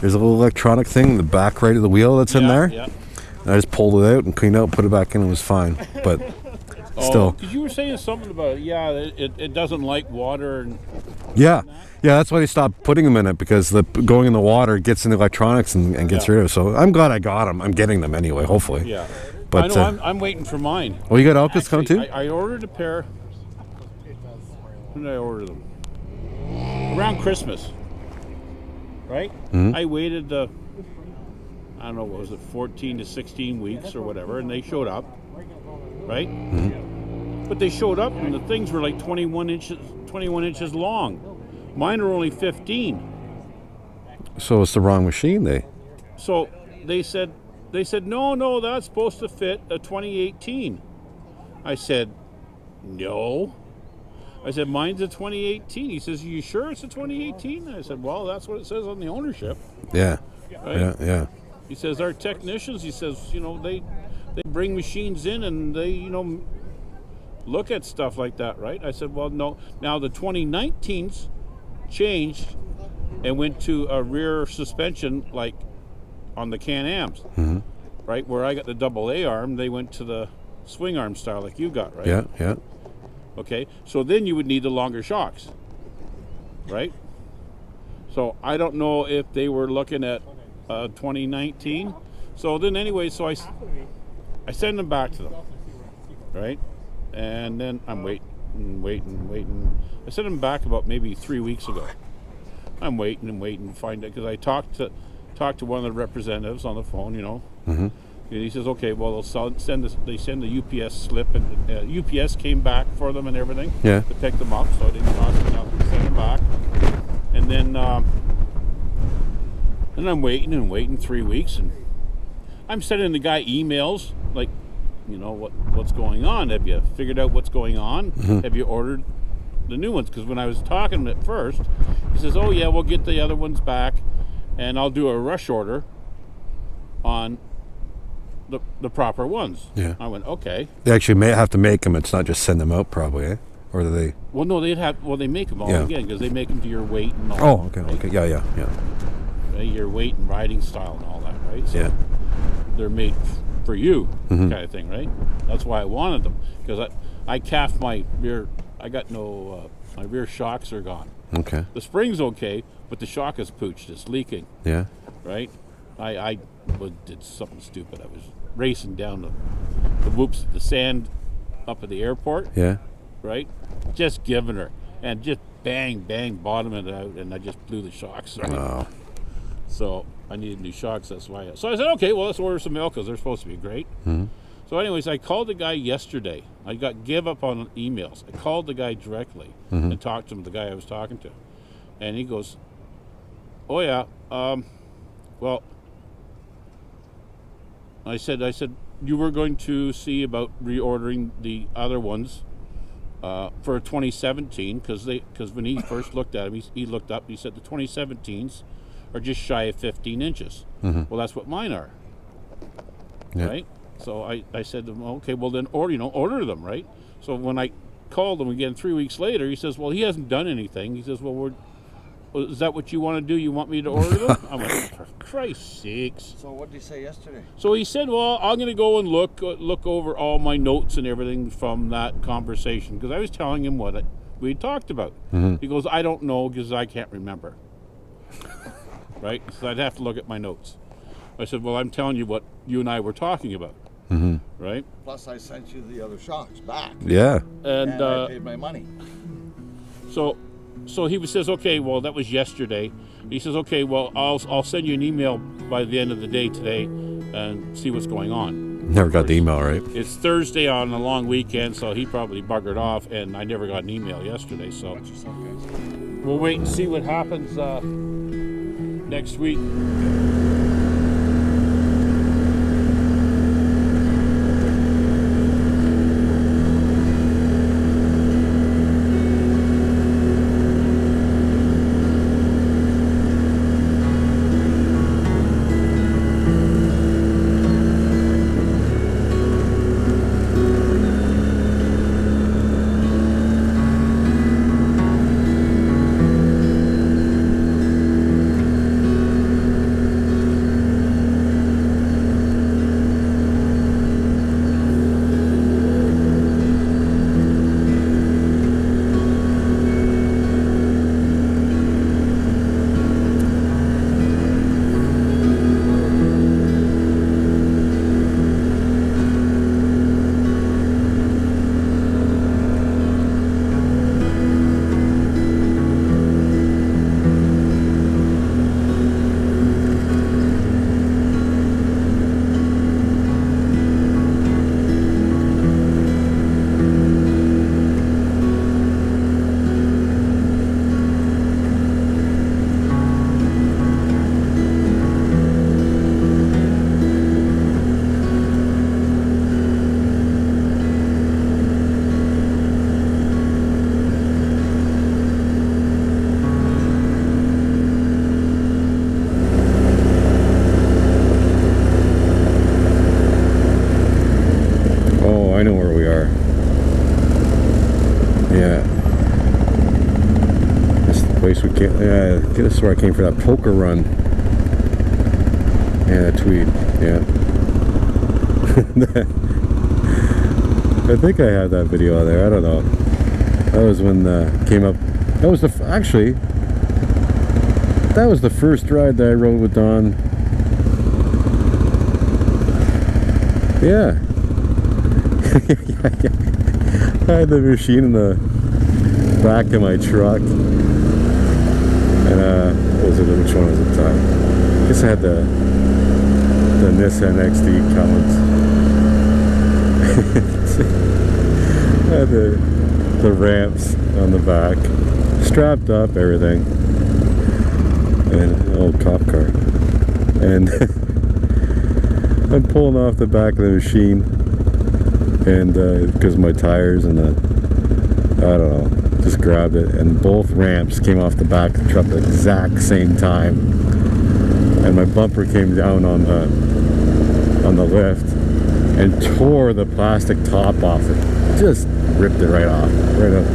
There's a little electronic thing in the back right of the wheel that's in there. Yeah. And I just pulled it out and cleaned it out, put it back in, and it was fine. But still. Because you were saying something about, it doesn't like water. And Yeah, that's why they stopped putting them in it, because going in the water gets in the electronics and gets rid of it. So I'm glad I got them. I'm getting them anyway, hopefully. Yeah. But, I know, I'm waiting for mine. Oh, you got Elkins coming too? I ordered a pair. When did I order them? Around Christmas. Right? Mm-hmm. I waited, I don't know, what was it, 14 to 16 weeks or whatever, and they showed up. Right? Mm-hmm. But they showed up, and the things were like 21 inches long. Mine are only 15. So it's the wrong machine, So they said, no, that's supposed to fit a 2018. I said, no. I said, mine's a 2018. He says, you sure it's a 2018? I said, well, that's what it says on the ownership. Yeah. Right? Yeah. He says, our technicians, he says, they bring machines in and they, look at stuff like that, right? I said, well, no. Now the 2019s changed and went to a rear suspension like on the Can-Ams, right? Where I got the double A arm, they went to the swing arm style like you got, right? Yeah. Okay, so then you would need the longer shocks, right? So I don't know if they were looking at 2019. So then anyway, so I send them back to them, right? And then I'm waiting. I sent them back about maybe 3 weeks ago. I'm waiting to find it, because I talked to one of the representatives on the phone, Mm-hmm. And he says, okay, well, they send the UPS slip, and UPS came back for them and everything Yeah. to pick them up, so I didn't cost me nothing to send them back. And then I'm waiting 3 weeks, and I'm sending the guy emails like, what's going on? Have you figured out what's going on? Mm-hmm. Have you ordered the new ones? Because when I was talking at first, he says, oh yeah, we'll get the other ones back, and I'll do a rush order on the proper ones. Yeah. I went, okay. They actually may have to make them. It's not just send them out, probably, eh? Or do they? Well, no, they make them all again, because they make them to your weight and all. Oh, that, okay. right? Yeah. Right? Your weight and riding style and all that, right? So Yeah. they're made for you, Mm-hmm. kind of thing, right? That's why I wanted them, because I calfed my rear. I got no. My rear shocks are gone. Okay. The spring's okay, but the shock is pooched. It's leaking. Yeah. Right? I did something stupid. I was racing down the sand up at the airport. Yeah. Right? Just giving her, and just bang, bottoming it out, and I just blew the shocks. Right? Wow. So I needed new shocks. That's why. So I said, okay, well, let's order some milk, because they're supposed to be great. Mm-hmm. So anyways, I called the guy yesterday. I give up on emails. I called the guy directly and talked to him, the guy I was talking to. And he goes, oh yeah, well, I said, you were going to see about reordering the other ones for 2017, because when he first looked at them, he looked up, he said the 2017s are just shy of 15 inches. Mm-hmm. Well, that's what mine are, Yeah. right? So I said to him, okay, well then order them, right? So when I called him again 3 weeks later, he says, well, he hasn't done anything. He says, well, is that what you want to do? You want me to order them? I'm like, for Christ's sakes. So what did he say yesterday? So he said, well, I'm going to go and look over all my notes and everything from that conversation, because I was telling him what we talked about. Mm-hmm. He goes, I don't know, because I can't remember. Right? So I'd have to look at my notes. I said, well, I'm telling you what you and I were talking about. Mm-hmm. Right? Plus, I sent you the other shocks back. Yeah. And I paid my money. So he says, okay, well, that was yesterday. He says, okay, well, I'll send you an email by the end of the day today and see what's going on. Never got the email, right? It's Thursday on a long weekend, so he probably buggered off, and I never got an email yesterday. So we'll wait and see what happens next week. place we came. Yeah, this is where I came for that poker run. Yeah, Tweed. Yeah. I think I had that video on there. I don't know. That was when came up. That was actually. That was the first ride that I rode with Don. Yeah. I had the machine in the back of my truck. And what was it? Which one was it? I guess I had the Nissan XD Cummins. I had the ramps on the back, strapped up, everything, and an old cop car. And I'm pulling off the back of the machine, and because of my tires and the, I don't know, just grabbed it, and both ramps came off the back of the truck at the exact same time, and my bumper came down on the lift and tore the plastic top off it. Just ripped it right off, right up.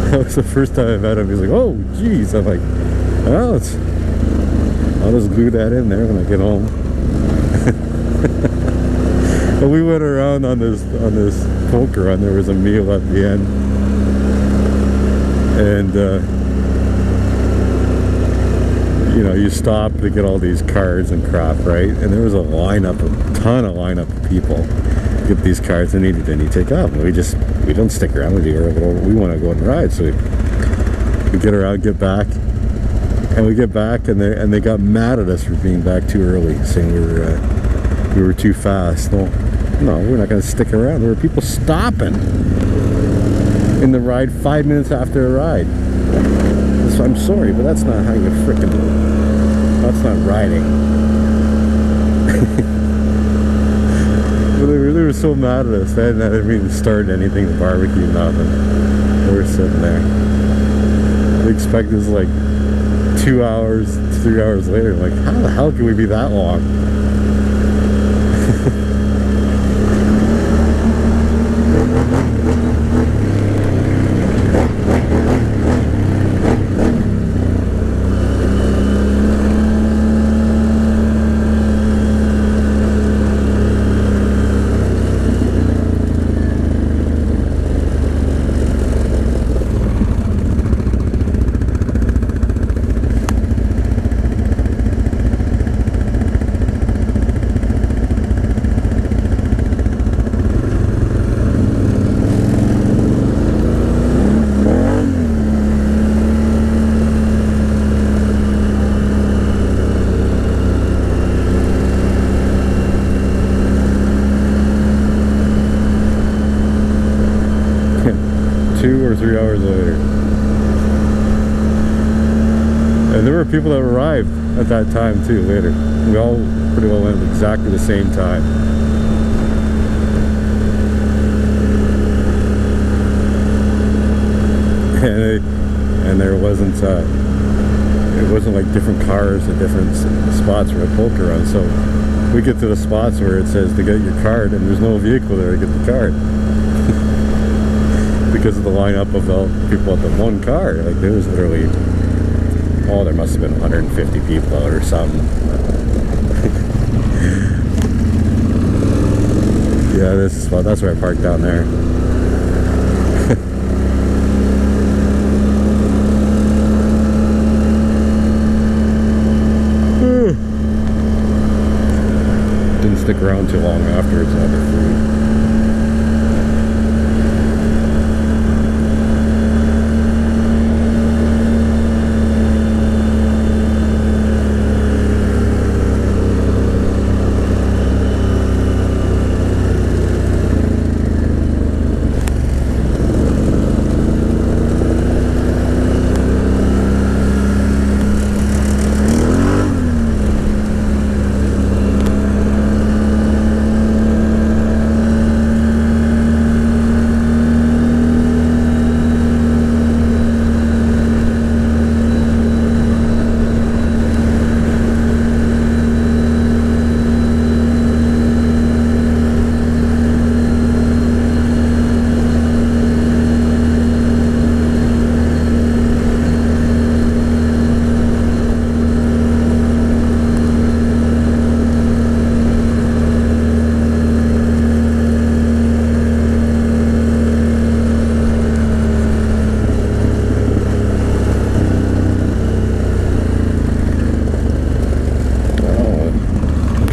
That was the first time I met him. He's like, "Oh, geez." I'm like, "Well, I'll just glue that in there when I get home." And we went around on this poker run. There was a meal at the end, and you know, you stop to get all these cards and crap, right? And there was a ton of lineup of people to get these cards, and then you take off. And we don't stick around. We want to go and ride, so we get around, get back, and we get back, and they got mad at us for being back too early, saying we were too fast. No, we're not going to stick around. There were people stopping in the ride 5 minutes after a ride. So I'm sorry, but that's not how you frickin' do it. That's not riding. They were so mad at us. They hadn't even started anything, the barbecue, nothing. We were sitting there. They expect us like 2 hours, 3 hours later. Like, how the hell can we be that long? People that arrived at that time too later. We all pretty well went at exactly the same time. And there wasn't it wasn't like different cars at different spots for a poker run. So we get to the spots where it says to get your card, and there's no vehicle there to get the card. Because of the lineup of the people at the one car. Like, there was literally, oh, there must have been 150 people out or something. Yeah, this is, well, that's where I parked down there. Didn't stick around too long afterwards. I had their food.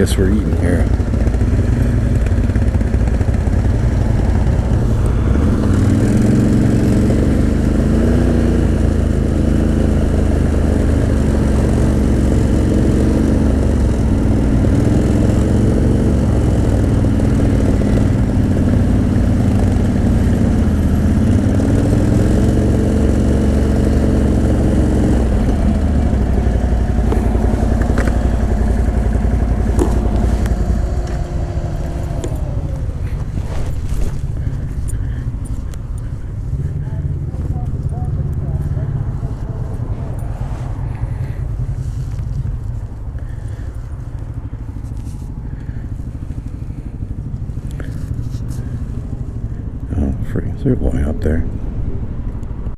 guess we're eating here. Is there a boy out there?